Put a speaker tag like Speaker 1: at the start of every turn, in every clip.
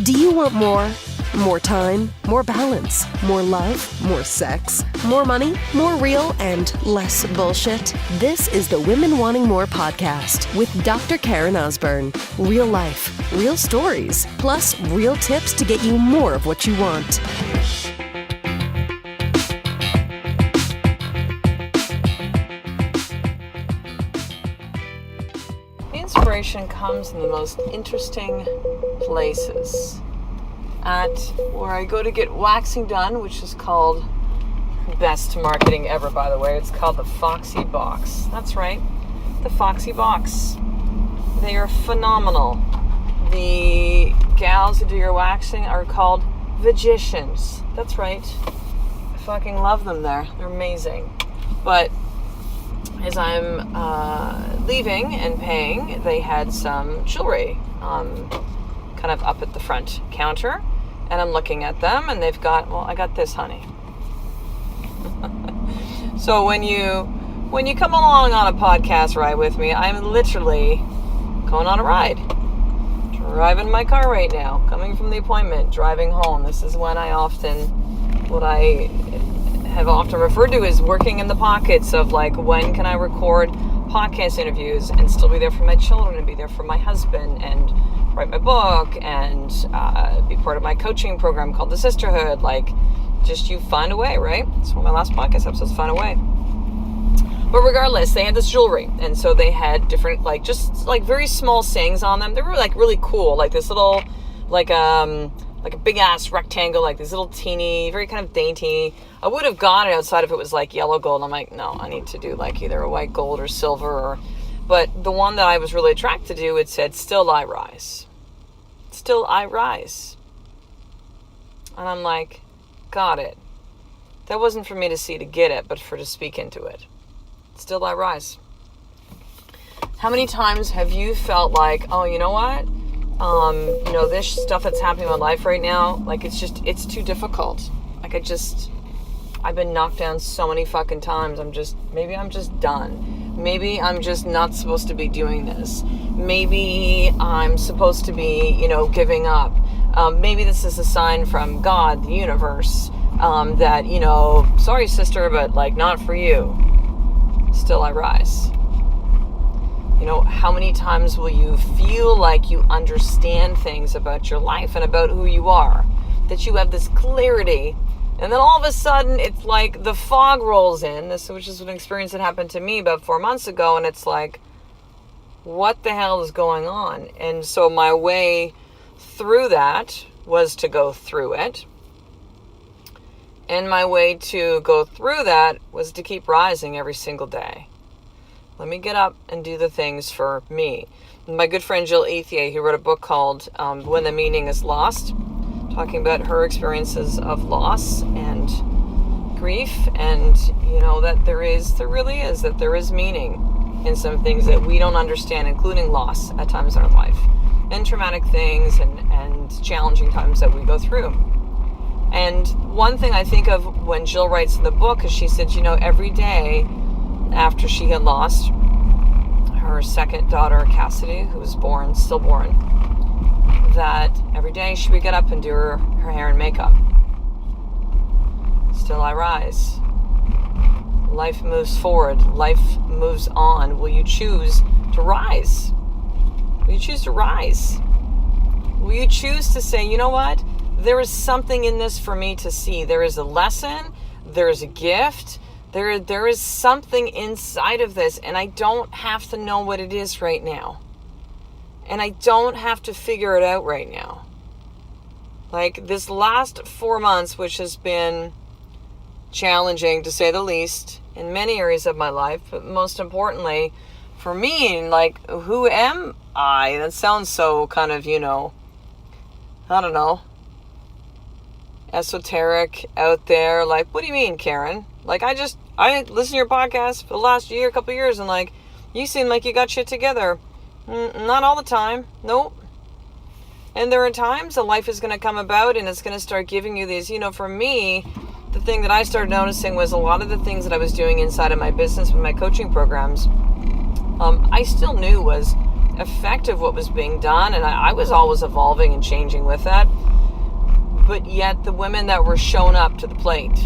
Speaker 1: Do you want more? More time, more balance, more love, more sex, more money, more real, and less bullshit? This is the Women Wanting More podcast with Dr. Karen Osborne. Real life, real stories, plus real tips to get you more of what you want.
Speaker 2: Inspiration comes in the most interesting places. At where I go to get waxing done, which is called, best marketing ever, by the way, it's called the Foxy Box. That's right, the Foxy Box. They are phenomenal. The gals who do your waxing are called Vagicians. That's right. I fucking love them there. They're amazing. But as I'm leaving and paying, they had some jewelry kind of up at the front counter. And I'm looking at them, and they've got, well, I got this, honey. So when you come along on a podcast ride with me, I'm literally going on a ride. Driving my car right now, coming from the appointment, driving home. This is when what I have often referred to as working in the pockets of, like, when can I record podcast interviews and still be there for my children and be there for my husband and write my book and be part of my coaching program called The Sisterhood. Like, just you find a way, right? That's one of my last podcast episodes, find a way. But regardless, they had this jewelry, and so they had different, like, just like very small sayings on them. They were like really cool, like this little, like a big ass rectangle, like this little teeny, very kind of dainty. I would have gotten it outside if it was like yellow gold. I'm like, no, I need to do like either a white gold or silver. But the one that I was really attracted to, it said, "Still I rise. Still I rise." And I'm like, got it. That wasn't for me to see to get it, but to speak into it. Still I rise. How many times have you felt like, oh, you know what? This stuff that's happening in my life right now, like, it's too difficult. Like, I've been knocked down so many fucking times. Maybe I'm just done. Maybe I'm just not supposed to be doing this. Maybe I'm supposed to be, giving up. Maybe this is a sign from God, the universe, that, sorry, sister, but, like, not for you. Still I rise. How many times will you feel like you understand things about your life and about who you are? That you have this clarity, and then all of a sudden it's like the fog rolls in, which is an experience that happened to me about 4 months ago, and it's like, what the hell is going on? And so my way through that was to go through it. And my way to go through that was to keep rising every single day. Let me get up and do the things for me. My good friend Jill Ethier, who wrote a book called When the Meaning is Lost, talking about her experiences of loss and grief, and that there is meaning in some things that we don't understand, including loss at times in our life, and traumatic things and challenging times that we go through. And one thing I think of when Jill writes in the book is she said, every day after she had lost her second daughter, Cassidy, who was stillborn, that every day she would get up and do her hair and makeup. Still I rise. Life moves forward. Life moves on. Will you choose to rise? Will you choose to rise? Will you choose to say, you know what? There is something in this for me to see. There is a lesson. There is a gift. There is something inside of this, and I don't have to know what it is right now. And I don't have to figure it out right now. Like, this last 4 months, which has been challenging to say the least in many areas of my life, but most importantly for me, like, who am I? That sounds so kind of, I don't know, esoteric out there. Like, what do you mean, Karen? Like, I listen to your podcast for the last couple years, and, like, you seem like you got shit together. Not all the time. Nope. And there are times that life is going to come about and it's going to start giving you these, for me, the thing that I started noticing was a lot of the things that I was doing inside of my business with my coaching programs, I still knew was effect of what was being done, and I was always evolving and changing with that. But yet the women that were showing up to the plate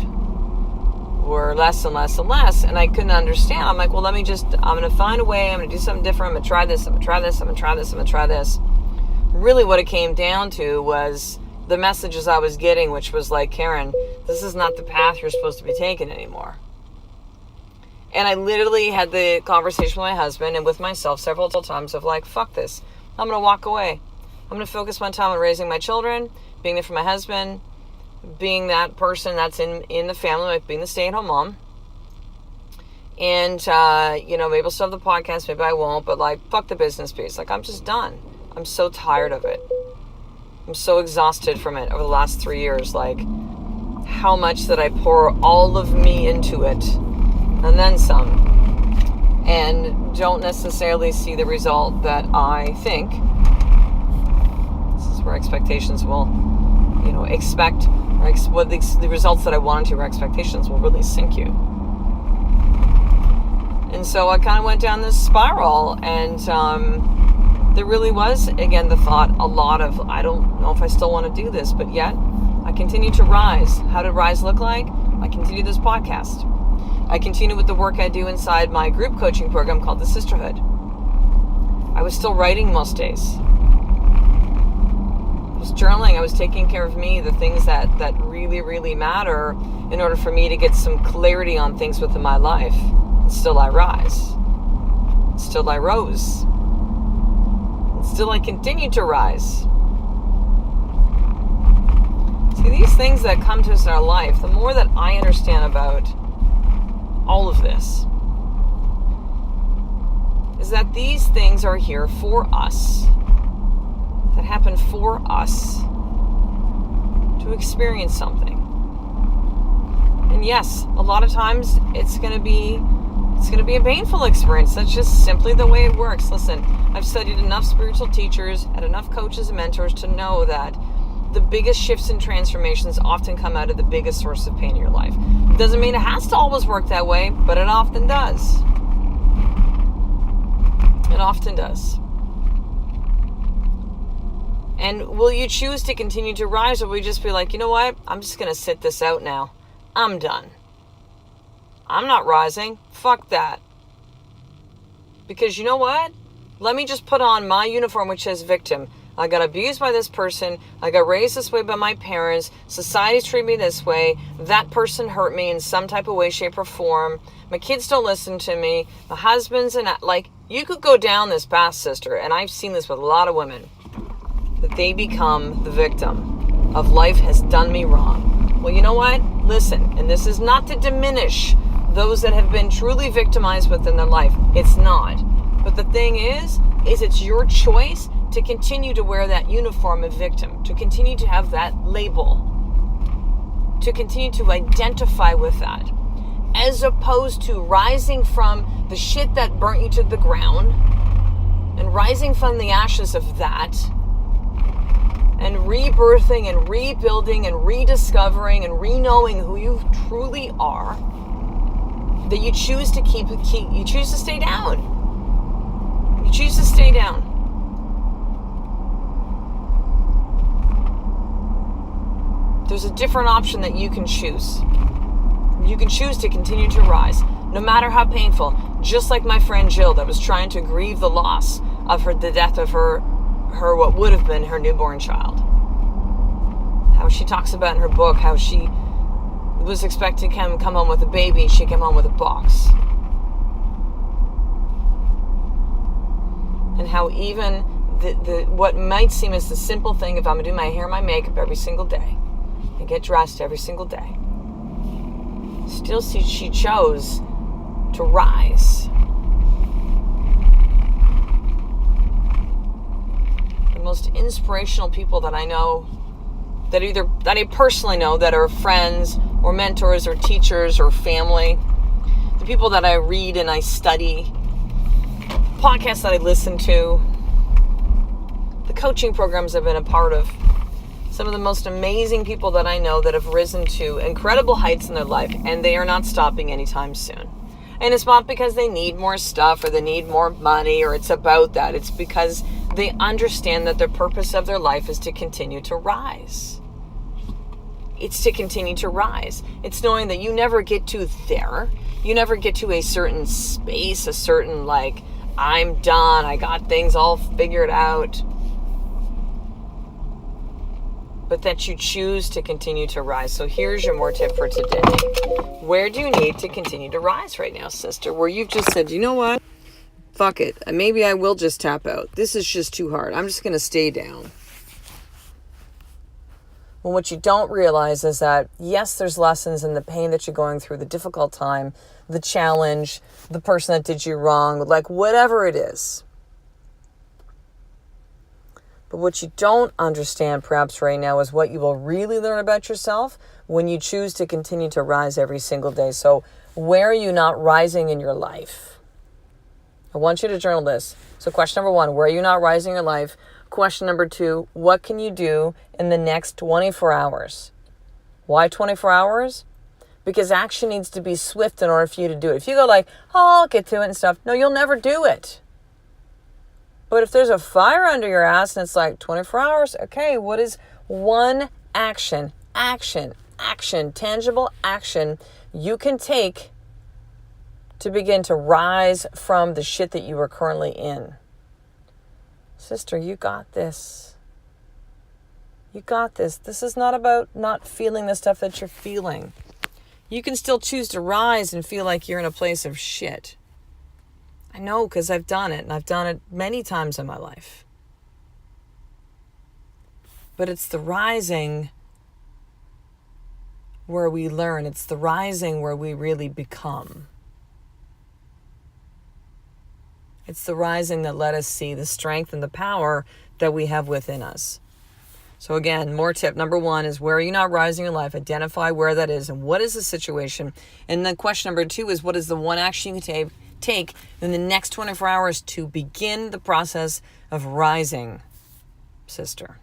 Speaker 2: were less and less and less, and I couldn't understand. I'm like, well, I'm going to find a way, I'm going to do something different, I'm going to try this, I'm going to try this, I'm going to try this, I'm going to try this. Really what it came down to was the messages I was getting, which was like, Karen, this is not the path you're supposed to be taking anymore. And I literally had the conversation with my husband and with myself several times of like, fuck this. I'm going to walk away. I'm going to focus my time on raising my children, being there for my husband, being that person that's in the family, like being the stay-at-home mom. And, maybe I'll still have the podcast, maybe I won't, but like, fuck the business piece. Like, I'm just done. I'm so tired of it. I'm so exhausted from it over the last 3 years. Like, how much that I pour all of me into it and then some, and don't necessarily see the result that I think. This is where expectations will, expect, or what the results that I wanted to, or expectations will really sink you. And so I kind of went down this spiral, and there really was, again, the thought, a lot of, I don't know if I still want to do this, but yet I continue to rise. How did rise look like? I continue this podcast. I continue with the work I do inside my group coaching program called the Sisterhood. I was still writing most days. I was journaling. I was taking care of me, the things that really, really matter in order for me to get some clarity on things within my life. And still I rise. Still I rose. And still I continue to rise. See, these things that come to us in our life, the more that I understand about all of this, is that these things are here for us, that happen for us to experience something. And yes, a lot of times it's going to be a painful experience. That's just simply the way it works. Listen, I've studied enough spiritual teachers and enough coaches and mentors to know that the biggest shifts and transformations often come out of the biggest source of pain in your life. It doesn't mean it has to always work that way, but it often does. It often does. And will you choose to continue to rise, or will you just be like, you know what? I'm just going to sit this out now. I'm done. I'm not rising. Fuck that. Because you know what? Let me just put on my uniform which says victim. I got abused by this person. I got raised this way by my parents. Society's treated me this way. That person hurt me in some type of way, shape, or form. My kids don't listen to me. My husband's you could go down this path, sister, and I've seen this with a lot of women, that they become the victim of life has done me wrong. Well, you know what? Listen, and this is not to diminish those that have been truly victimized within their life. It's not. But the thing is it's your choice to continue to wear that uniform of victim, to continue to have that label, to continue to identify with that, as opposed to rising from the shit that burnt you to the ground and rising from the ashes of that and rebirthing and rebuilding and rediscovering and re-knowing who you truly are, that you choose to you choose to stay down. You choose to stay down. There's a different option that you can choose. You can choose to continue to rise, no matter how painful. Just like my friend Jill that was trying to grieve the loss of the death of her what would have been her newborn child. How she talks about in her book how she was expected to come home with a baby. She came home with a box. And how even what might seem as the simple thing, if I'm going to do my hair and my makeup every single day, and get dressed every single day, still she chose to rise. The most inspirational people that I know, that I personally know, that are friends or mentors or teachers or family, the people that I read and I study, podcasts that I listen to, the coaching programs I've been a part of, some of the most amazing people that I know that have risen to incredible heights in their life, and they are not stopping anytime soon. And it's not because they need more stuff or they need more money or it's about that. It's because they understand that the purpose of their life is to continue to rise. It's to continue to rise. It's knowing that you never get to there. You never get to a certain space, a certain I'm done, I got things all figured out. But that you choose to continue to rise. So here's your more tip for today. Where do you need to continue to rise right now, sister? Where you've just said, you know what? Fuck it. Maybe I will just tap out. This is just too hard. I'm just going to stay down. Well, what you don't realize is that, yes, there's lessons in the pain that you're going through, the difficult time, the challenge, the person that did you wrong, whatever it is. But what you don't understand perhaps right now is what you will really learn about yourself when you choose to continue to rise every single day. So where are you not rising in your life? I want you to journal this. So question number 1, where are you not rising in your life? Question number 2, what can you do in the next 24 hours? Why 24 hours? Because action needs to be swift in order for you to do it. If you go I'll get to it and stuff, no, you'll never do it. But if there's a fire under your ass and it's 24 hours, okay, what is one action, tangible action you can take to begin to rise from the shit that you are currently in? Sister, you got this. You got this. This is not about not feeling the stuff that you're feeling. You can still choose to rise and feel like you're in a place of shit. I know, because I've done it, and I've done it many times in my life. But it's the rising where we learn. It's the rising where we really become. It's the rising that let us see the strength and the power that we have within us. So again, more tip. Number 1 is, where are you not rising in life? Identify where that is and what is the situation. And then question number 2 is, what is the one action you can take in the next 24 hours to begin the process of rising, sister?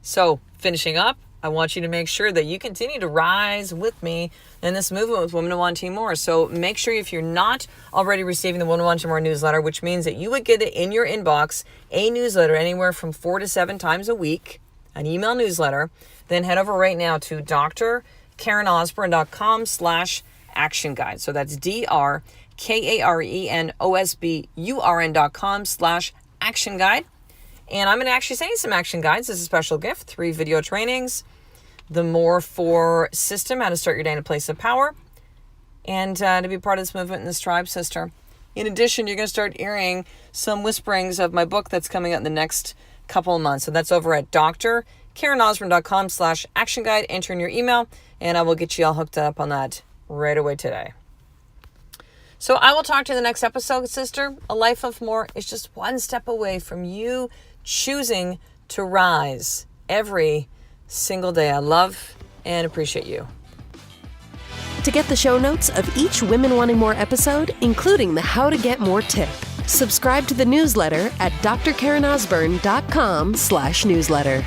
Speaker 2: So finishing up, I want you to make sure that you continue to rise with me in this movement with Women Who Want More. So make sure, if you're not already receiving the Women Who Want More newsletter, which means that you would get it in your inbox, a newsletter anywhere from 4 to 7 times a week, an email newsletter, then head over right now to drkarenosborn.com/action guide. So that's drkarenosborn.com/action guide. And I'm going to actually send you some action guides as a special gift, 3 video trainings, the More For system, how to start your day in a place of power, and to be part of this movement in this tribe, sister. In addition, you're going to start hearing some whisperings of my book that's coming out in the next couple of months. So that's over at drkarenosborn.com/action guide. Enter in your email, and I will get you all hooked up on that right away today. So I will talk to you in the next episode, sister. A life of more is just one step away from you choosing to rise every single day. I love and appreciate you.
Speaker 1: To get the show notes of each Women Wanting More episode, including the How to Get More tip, subscribe to the newsletter at drkarenosborn.com/newsletter.